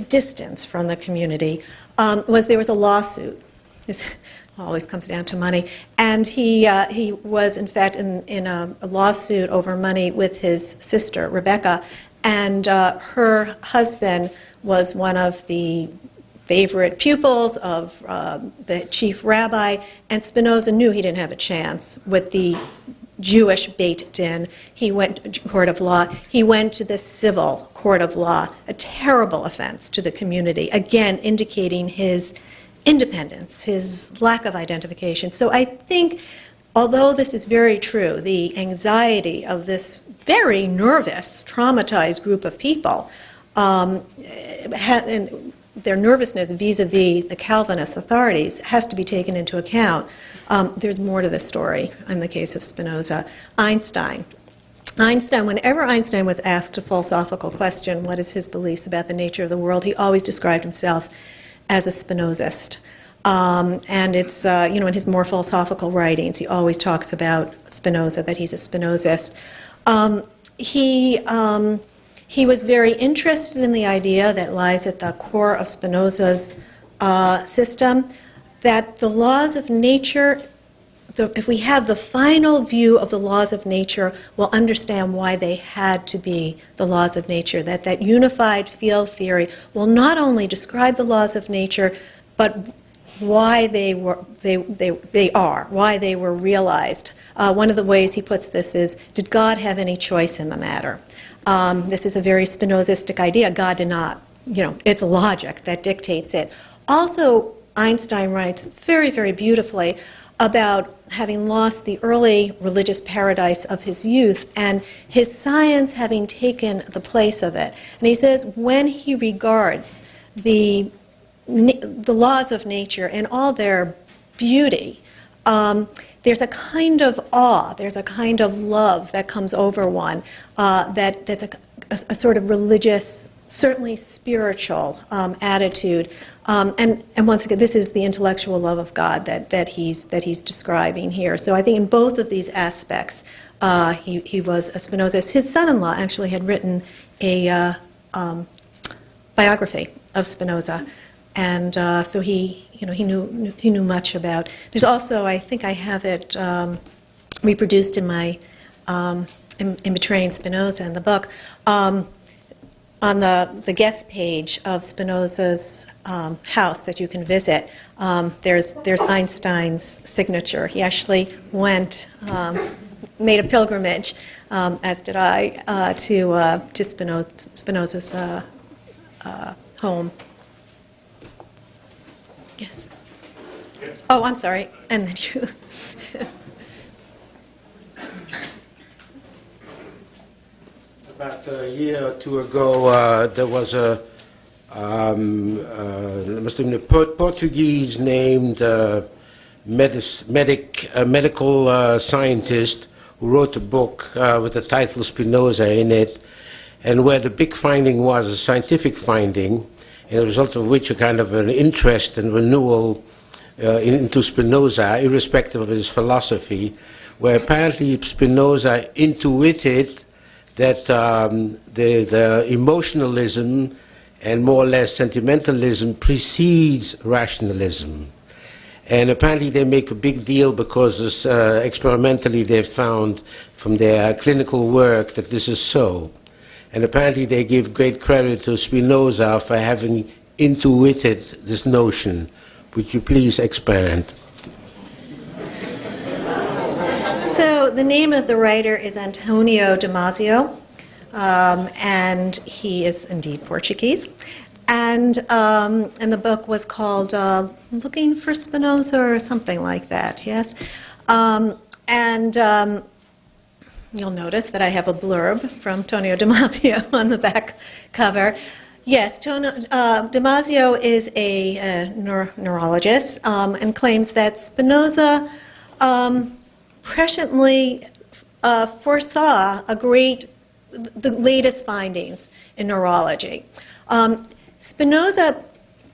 Speaker 3: distance from the community, was there was a lawsuit. This always comes down to money, and he was in fact in a lawsuit over money with his sister Rebecca, and her husband was one of the favorite pupils of the chief rabbi, and Spinoza knew he didn't have a chance with the Jewish Beit Din. He went to court of law. He went to the civil court of law, a terrible offense to the community, again indicating his independence, his lack of identification. So I think, although this is very true, the anxiety of this very nervous, traumatized group of people, and their nervousness vis-a-vis the Calvinist authorities has to be taken into account. There's more to this story in the case of Spinoza. Einstein, whenever Einstein was asked a philosophical question, what is his beliefs about the nature of the world, he always described himself as a Spinozist. And it's, in his more philosophical writings, he always talks about Spinoza, that he's a Spinozist. He was very interested in the idea that lies at the core of Spinoza's system, that the laws of nature, if we have the final view of the laws of nature, we'll understand why they had to be the laws of nature, that unified field theory will not only describe the laws of nature, but why they were realized. One of the ways he puts this is, did God have any choice in the matter? This is a very Spinozistic idea. God did not. It's logic that dictates it. Also, Einstein writes very, very beautifully about having lost the early religious paradise of his youth and his science having taken the place of it. And he says when he regards the laws of nature in all their beauty, there's a kind of awe, there's a kind of love that comes over one, that's a sort of religious, certainly spiritual attitude. And once again, this is the intellectual love of God that he's describing here. So I think in both of these aspects, he was a Spinozist. His son-in-law actually had written a biography of Spinoza, and so he knew much about. There's also, I think I have it reproduced in my in Betraying Spinoza in the book. On the guest page of Spinoza's house that you can visit, there's Einstein's signature. He actually went, made a pilgrimage, as did I, to Spinoza's home. Yes. Oh, I'm sorry. And then you.
Speaker 5: About a year or two ago, there was a Portuguese named medical scientist who wrote a book with the title Spinoza in it, and where the big finding was a scientific finding, and a result of which a kind of an interest and renewal into Spinoza, irrespective of his philosophy, where apparently Spinoza intuited that the emotionalism and more or less sentimentalism precedes rationalism. And apparently they make a big deal because experimentally they've found from their clinical work that this is so. And apparently they give great credit to Spinoza for having intuited this notion. Would you please expand?
Speaker 3: So the name of the writer is Antonio Damasio, and he is indeed Portuguese. And the book was called Looking for Spinoza or something like that, yes? You'll notice that I have a blurb from Antonio Damasio on the back cover. Yes, Damasio is a neurologist and claims that Spinoza presciently foresaw the latest findings in neurology. Spinoza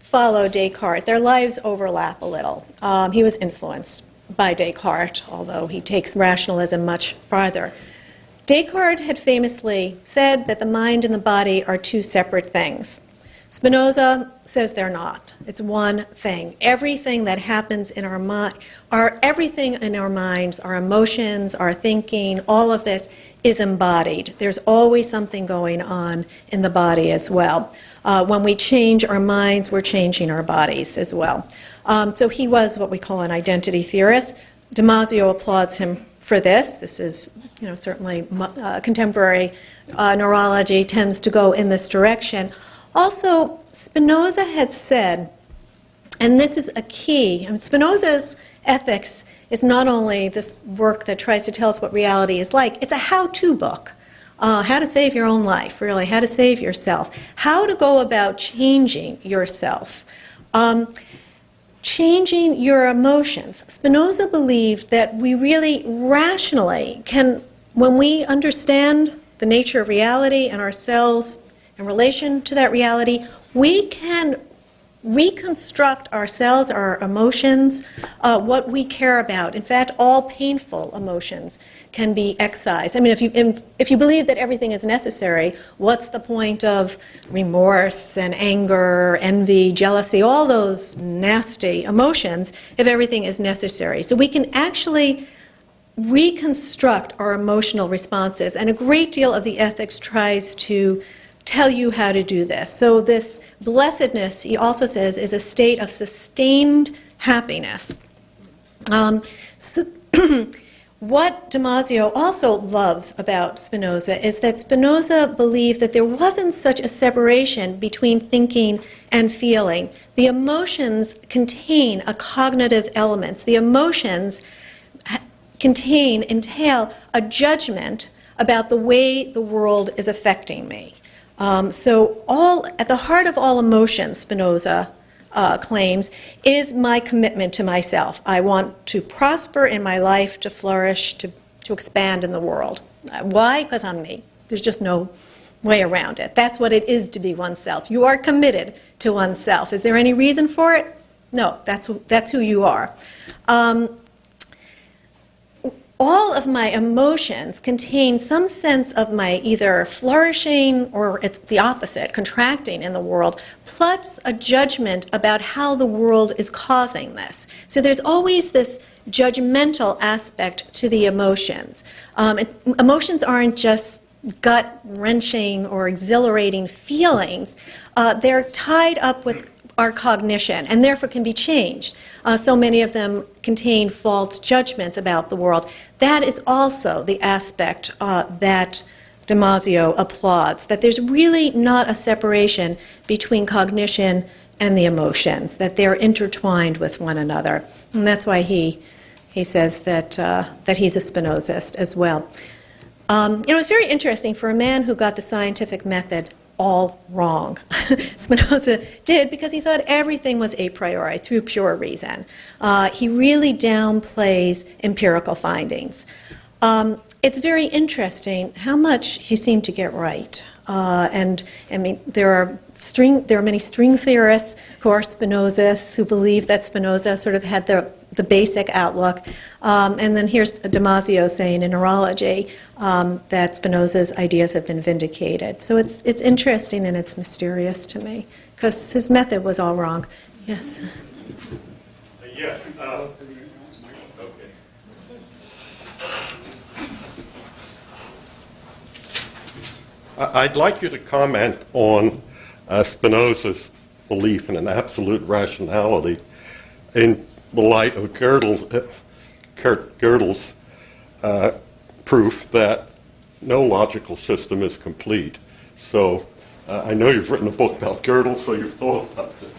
Speaker 3: followed Descartes. Their lives overlap a little. He was influenced by Descartes, although he takes rationalism much farther. Descartes had famously said that the mind and the body are two separate things. Spinoza says they're not. It's one thing. Everything that happens in our mind, everything in our minds, our emotions, our thinking, all of this is embodied. There's always something going on in the body as well. When we change our minds, we're changing our bodies as well. So he was what we call an identity theorist. Damasio applauds him for this. This is, certainly contemporary neurology tends to go in this direction. Also, Spinoza had said, and this is a key, Spinoza's ethics is not only this work that tries to tell us what reality is like, it's a how-to book. How to save your own life, really, how to save yourself, how to go about changing yourself, changing your emotions. Spinoza believed that we really rationally can, when we understand the nature of reality and ourselves in relation to that reality, we can reconstruct ourselves, our emotions, what we care about. In fact, all painful emotions can be excised. I mean, if you believe that everything is necessary, what's the point of remorse and anger, envy, jealousy, all those nasty emotions if everything is necessary? So we can actually reconstruct our emotional responses, and a great deal of the ethics tries to tell you how to do this. So this blessedness, he also says, is a state of sustained happiness. What Damasio also loves about Spinoza is that Spinoza believed that there wasn't such a separation between thinking and feeling. The emotions contain a cognitive elements. The emotions entail a judgment about the way the world is affecting me. So at the heart of all emotions, Spinoza claims, is my commitment to myself. I want to prosper in my life, to flourish, to expand in the world. Why? Because I'm me. There's just no way around it. That's what it is to be oneself. You are committed to oneself. Is there any reason for it? No, that's who you are. All of my emotions contain some sense of my either flourishing or it's the opposite, contracting in the world, plus a judgment about how the world is causing this. So there's always this judgmental aspect to the emotions. Emotions aren't just gut-wrenching or exhilarating feelings. They're tied up with our cognition, and therefore can be changed. So many of them contain false judgments about the world. That is also the aspect that Damasio applauds, that there's really not a separation between cognition and the emotions, that they're intertwined with one another. And that's why he says that he's a Spinozist as well. It's very interesting for a man who got the scientific method all wrong. Spinoza did because he thought everything was a priori, through pure reason. He really downplays empirical findings. it's very interesting how much he seemed to get right. And I mean, there are many string theorists who are Spinozists who believe that Spinoza sort of had the basic outlook. And then here's Damasio saying in neurology that Spinoza's ideas have been vindicated. So it's interesting and it's mysterious to me because his method was all wrong. Yes.
Speaker 6: Yes. Okay. I'd like you to comment on Spinoza's belief in an absolute rationality in the light of Kurt Gödel's proof that no logical system is complete. So I know you've written a book about Gödel, so you've thought about this.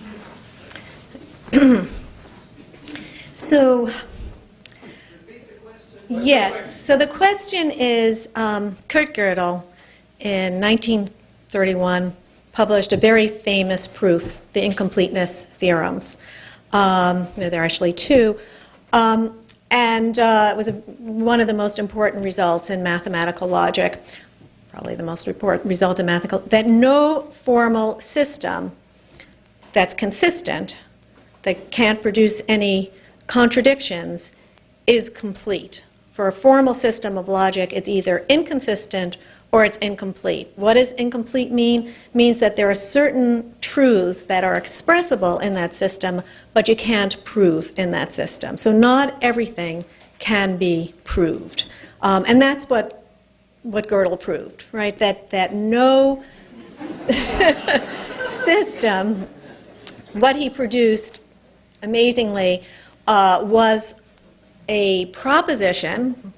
Speaker 3: So, yes. So the question is, Kurt Gödel in 1931 published a very famous proof, the incompleteness theorems. There are actually two. And it was one of the most important results in mathematical logic, probably the most important result in mathematical, that no formal system that's consistent, that can't produce any contradictions, is complete. For a formal system of logic, it's either inconsistent or it's incomplete. What does incomplete mean? It means that there are certain truths that are expressible in that system, but you can't prove in that system. So not everything can be proved. And that's what Gödel proved, right? That no system, what he produced, amazingly, was a proposition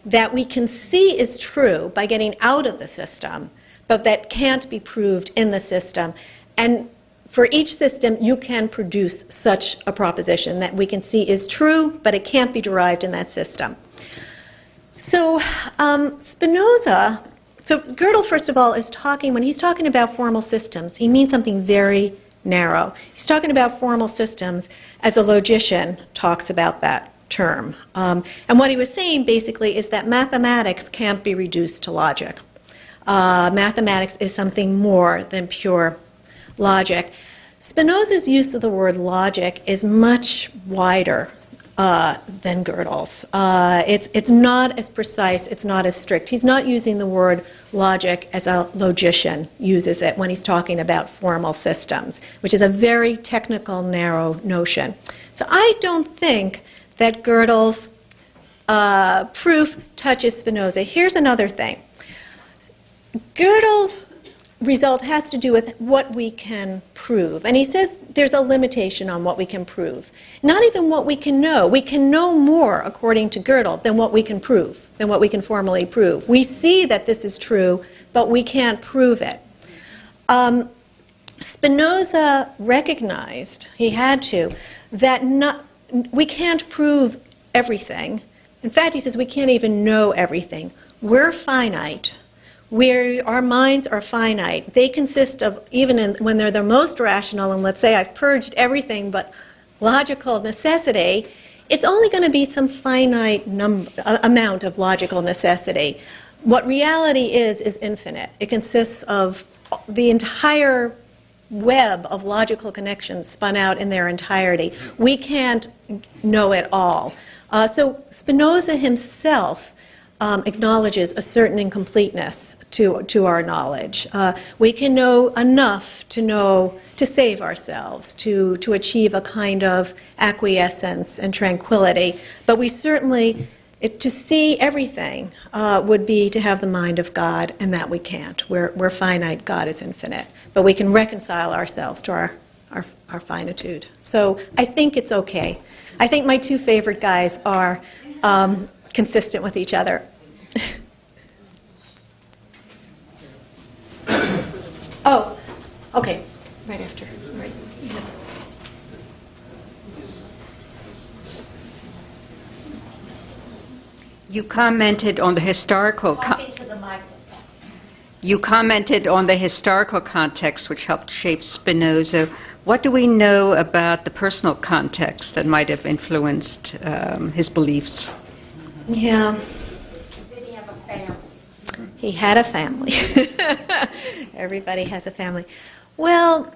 Speaker 3: that we can see is true by getting out of the system, but that can't be proved in the system. And for each system, you can produce such a proposition that we can see is true, but it can't be derived in that system. So Spinoza, so Gödel, first of all, is talking, when he's talking about formal systems, he means something very narrow. He's talking about formal systems as a logician talks about that term. And what he was saying basically is that mathematics can't be reduced to logic. Mathematics is something more than pure logic. Spinoza's use of the word logic is much wider than Gödel's. It's not as precise, it's not as strict. He's not using the word logic as a logician uses it when he's talking about formal systems, which is a very technical, narrow notion. So I don't think that Gödel's proof touches Spinoza. Here's another thing. Gödel's result has to do with what we can prove. And he says there's a limitation on what we can prove. Not even what we can know. We can know more, according to Gödel, than what we can prove, than what we can formally prove. We see that this is true, but we can't prove it. Spinoza recognized, he had to, that we can't prove everything. In fact, he says we can't even know everything. We're finite. Our minds are finite. They consist of, when they're the most rational, and let's say I've purged everything but logical necessity, it's only going to be some finite amount of logical necessity. What reality is infinite. It consists of the entire web of logical connections spun out in their entirety. We can't know it all. So Spinoza himself acknowledges a certain incompleteness to our knowledge. We can know enough to save ourselves, to achieve a kind of acquiescence and tranquility, but we certainly, to see everything would be to have the mind of God, and that we can't. We're finite, God is infinite, but we can reconcile ourselves to our finitude. So I think it's okay. I think my two favorite guys are consistent with each other. Oh, okay, right after. Right. Yes.
Speaker 7: You commented on the historical. You commented on the historical context which helped shape Spinoza. What do we know about the personal context that might have influenced his beliefs?
Speaker 3: Yeah.
Speaker 8: Did he have
Speaker 3: He had a family. Everybody has a family. Well,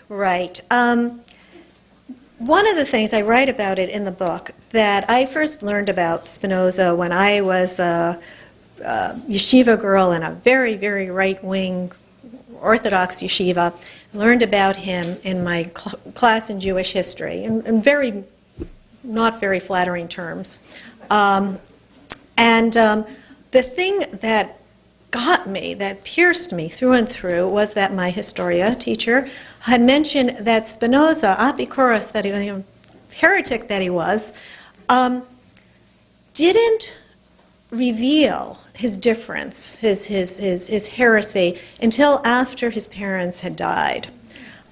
Speaker 3: right. One of the things I write about it in the book that I first learned about Spinoza when I was a yeshiva girl in a very, very right-wing Orthodox yeshiva. Learned about him in my class in Jewish history in very, not very flattering terms. The thing that got me, that pierced me through and through, was that my Historia teacher had mentioned that Spinoza, Apikoros, that he, heretic that he was, didn't reveal his difference, his heresy, until after his parents had died.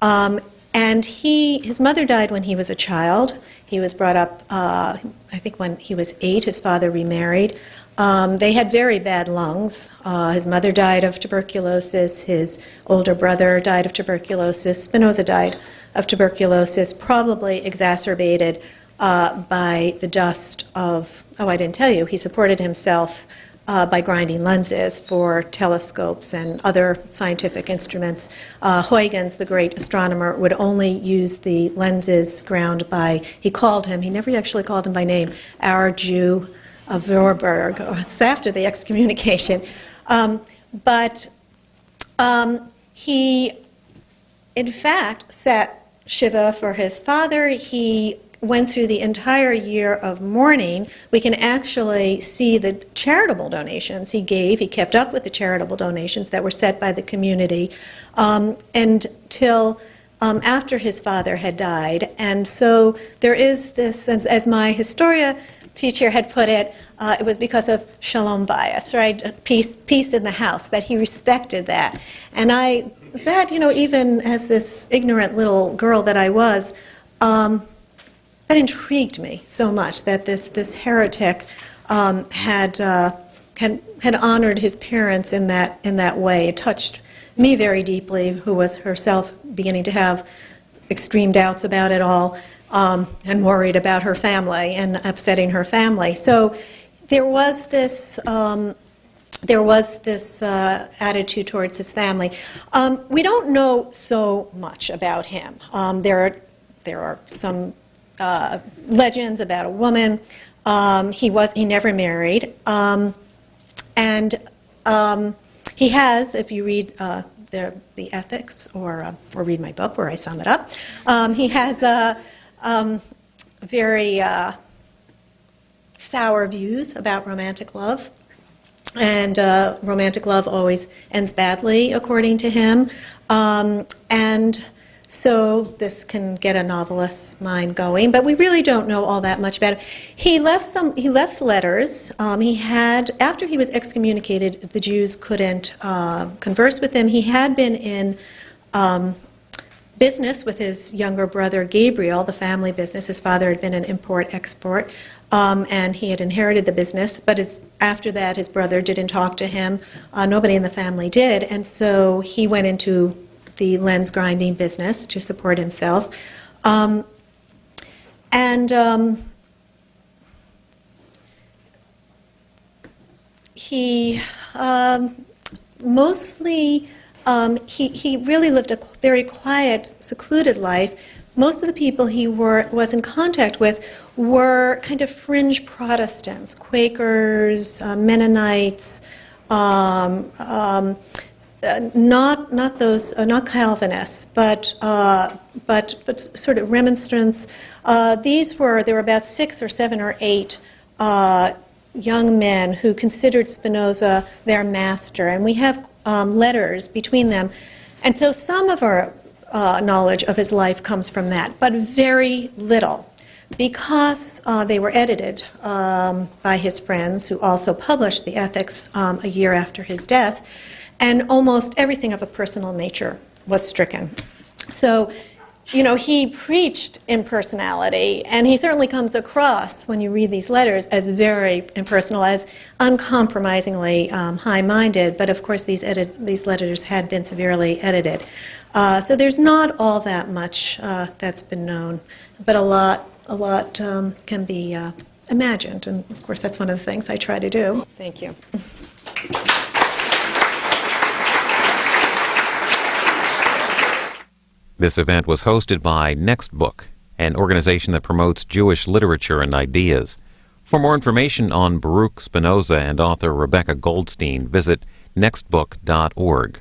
Speaker 3: And his mother died when he was a child. He was brought up, I think when he was 8, his father remarried. They had very bad lungs. His mother died of tuberculosis. His older brother died of tuberculosis. Spinoza died of tuberculosis, probably exacerbated by the dust of, oh, I didn't tell you, he supported himself by grinding lenses for telescopes and other scientific instruments. Huygens, the great astronomer, would only use the lenses ground by, he never actually called him by name, our Jew of Vorberg. It's after the excommunication. But he, in fact, sat Shiva for his father. He went through the entire year of mourning. We can actually see the charitable donations he gave. He kept up with the charitable donations that were set by the community until after his father had died. And so there is this, as my Historia teacher had put it, it was because of shalom bias, right? Peace in the house, that he respected that. And even as this ignorant little girl that I was, that intrigued me so much, that this heretic had honored his parents in that way. It touched me very deeply, who was herself beginning to have extreme doubts about it all, and worried about her family and upsetting her family. So there was this attitude towards his family. We don't know so much about him. There are some legends about a woman. He never married, and he has, if you read the Ethics or read my book where I sum it up, he has very sour views about romantic love, and romantic love always ends badly, according to him, and so this can get a novelist's mind going, but we really don't know all that much about it. He left letters. After he was excommunicated, the Jews couldn't converse with him. He had been in business with his younger brother Gabriel, the family business. His father had been an import-export, and he had inherited the business. But after that, his brother didn't talk to him. Nobody in the family did, and so he went into the lens grinding business to support himself. He really lived a very quiet, secluded life. Most of the people he was in contact with were kind of fringe Protestants, Quakers, Mennonites, not Calvinists, but sort of remonstrants. There were about 6 or 7 or 8 young men who considered Spinoza their master, and we have letters between them. And so some of our knowledge of his life comes from that, but very little, because they were edited by his friends, who also published the Ethics a year after his death. And almost everything of a personal nature was stricken. So, he preached impersonality, and he certainly comes across, when you read these letters, as very impersonal, as uncompromisingly high-minded. But of course, these letters had been severely edited. So there's not all that much that's been known, but a lot can be imagined. And of course, that's one of the things I try to do. Thank you.
Speaker 1: This event was hosted by Next Book, an organization that promotes Jewish literature and ideas. For more information on Baruch Spinoza and author Rebecca Goldstein, visit nextbook.org.